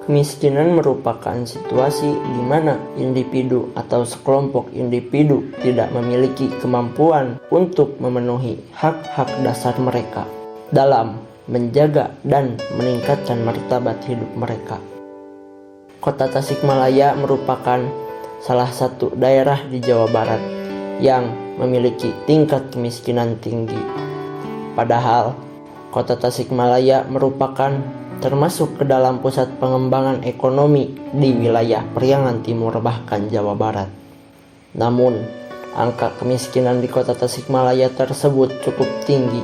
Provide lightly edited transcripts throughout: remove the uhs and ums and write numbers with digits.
Kemiskinan merupakan situasi di mana individu atau sekelompok individu tidak memiliki kemampuan untuk memenuhi hak-hak dasar mereka dalam menjaga dan meningkatkan martabat hidup mereka. Kota Tasikmalaya merupakan salah satu daerah di Jawa Barat yang memiliki tingkat kemiskinan tinggi. Padahal, Kota Tasikmalaya merupakan termasuk ke dalam pusat pengembangan ekonomi di wilayah Priangan Timur bahkan Jawa Barat. Namun, angka kemiskinan di Kota Tasikmalaya tersebut cukup tinggi.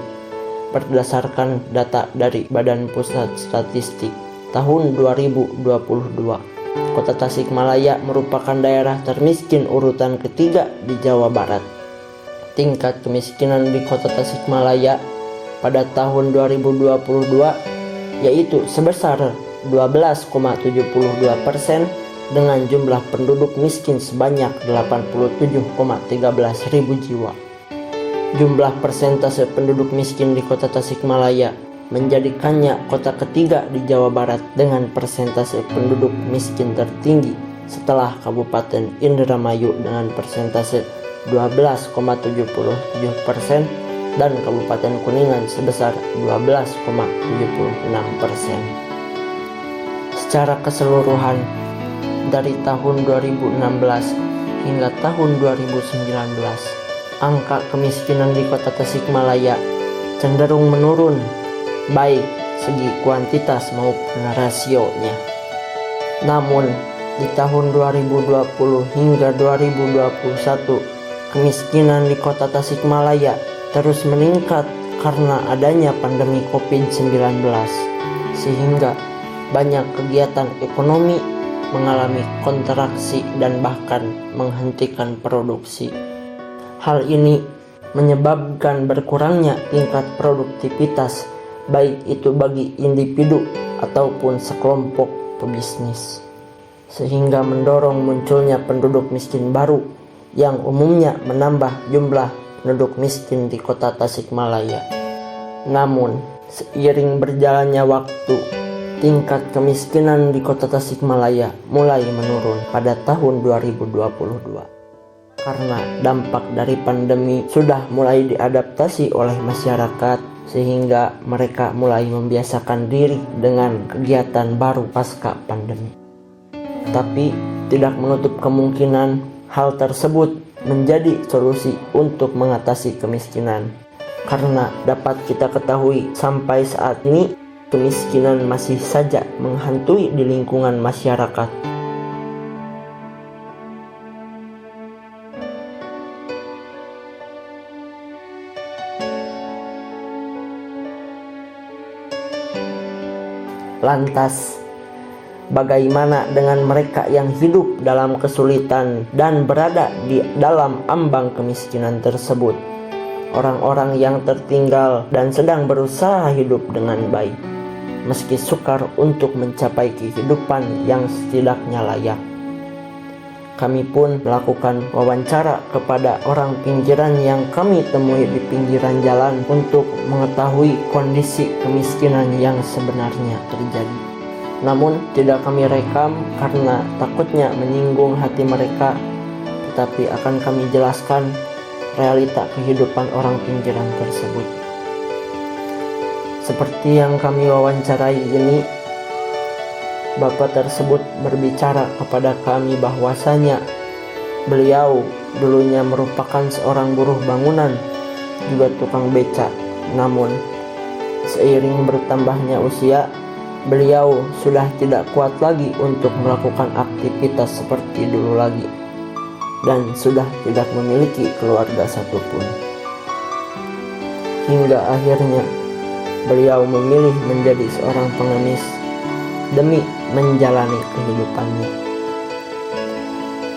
Berdasarkan data dari Badan Pusat Statistik tahun 2022, Kota Tasikmalaya merupakan daerah termiskin urutan ketiga di Jawa Barat. Tingkat kemiskinan di Kota Tasikmalaya pada tahun 2022 yaitu sebesar 12,72% dengan jumlah penduduk miskin sebanyak 87,13 ribu jiwa. Jumlah persentase penduduk miskin di Kota Tasikmalaya menjadikannya kota ketiga di Jawa Barat dengan persentase penduduk miskin tertinggi setelah Kabupaten Indramayu dengan persentase 12,77% dan Kabupaten Kuningan sebesar 12,76%. Secara keseluruhan, dari tahun 2016 hingga tahun 2019, angka kemiskinan di Kota Tasikmalaya cenderung menurun, baik segi kuantitas maupun rasionya. Namun, di tahun 2020 hingga 2021, kemiskinan di Kota Tasikmalaya terus meningkat karena adanya pandemi COVID-19, sehingga banyak kegiatan ekonomi mengalami kontraksi dan bahkan menghentikan produksi. Hal ini menyebabkan berkurangnya tingkat produktivitas, baik itu bagi individu ataupun sekelompok pebisnis, sehingga mendorong munculnya penduduk miskin baru yang umumnya menambah jumlah penduduk miskin di Kota Tasikmalaya. Namun, seiring berjalannya waktu, tingkat kemiskinan di Kota Tasikmalaya mulai menurun pada tahun 2022. Karena dampak dari pandemi sudah mulai diadaptasi oleh masyarakat, sehingga mereka mulai membiasakan diri dengan kegiatan baru pasca pandemi. Tapi tidak menutup kemungkinan hal tersebut menjadi solusi untuk mengatasi kemiskinan, karena dapat kita ketahui sampai saat ini kemiskinan masih saja menghantui di lingkungan masyarakat. Lantas, bagaimana dengan mereka yang hidup dalam kesulitan dan berada di dalam ambang kemiskinan tersebut? Orang-orang yang tertinggal dan sedang berusaha hidup dengan baik, meski sukar untuk mencapai kehidupan yang setidaknya layak. Kami pun melakukan wawancara kepada orang pinggiran yang kami temui di pinggiran jalan untuk mengetahui kondisi kemiskinan yang sebenarnya terjadi. Namun tidak kami rekam karena takutnya menyinggung hati mereka, tetapi akan kami jelaskan realita kehidupan orang pinggiran tersebut. Seperti yang kami wawancarai ini, Bapak tersebut berbicara kepada kami bahwasanya beliau dulunya merupakan seorang buruh bangunan, juga tukang beca. Namun, seiring bertambahnya usia, beliau sudah tidak kuat lagi untuk melakukan aktivitas seperti dulu lagi, dan sudah tidak memiliki keluarga satupun. Hingga akhirnya beliau memilih menjadi seorang pengemis demi menjalani kehidupannya.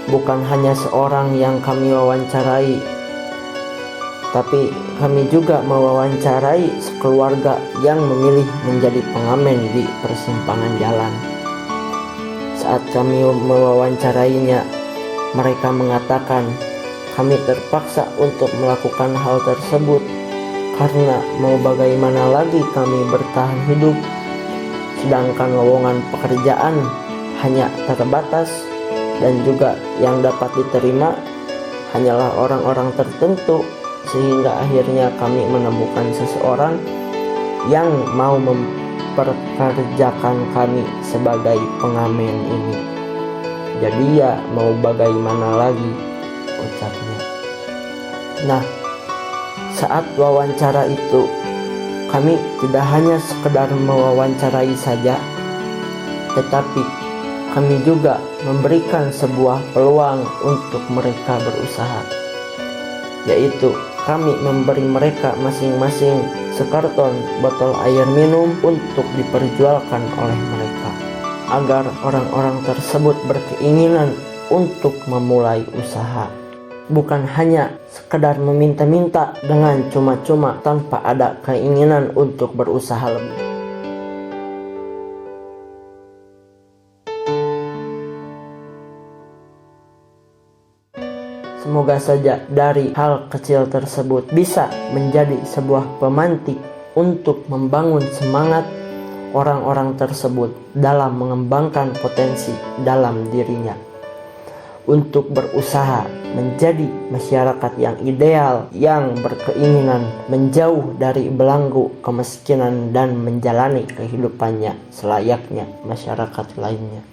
Bukan hanya seorang yang kami wawancarai, tapi kami juga mewawancarai sekeluarga yang memilih menjadi pengamen di persimpangan jalan. Saat kami mewawancarainya, mereka mengatakan kami terpaksa untuk melakukan hal tersebut karena mau bagaimana lagi kami bertahan hidup sedangkan lowongan pekerjaan hanya terbatas dan juga yang dapat diterima hanyalah orang-orang tertentu, sehingga akhirnya kami menemukan seseorang yang mau memperkerjakan kami sebagai pengamen ini. Jadi ya mau bagaimana lagi, ucapnya. Nah, saat wawancara itu kami tidak hanya sekedar mewawancarai saja, tetapi kami juga memberikan sebuah peluang untuk mereka berusaha, yaitu kami memberi mereka masing-masing sekarton botol air minum untuk diperjualkan oleh mereka, agar orang-orang tersebut berkeinginan untuk memulai usaha. Bukan hanya sekedar meminta-minta dengan cuma-cuma tanpa ada keinginan untuk berusaha lebih. Semoga saja dari hal kecil tersebut bisa menjadi sebuah pemantik untuk membangun semangat orang-orang tersebut dalam mengembangkan potensi dalam dirinya untuk berusaha menjadi masyarakat yang ideal, yang berkeinginan menjauh dari belenggu kemiskinan dan menjalani kehidupannya selayaknya masyarakat lainnya.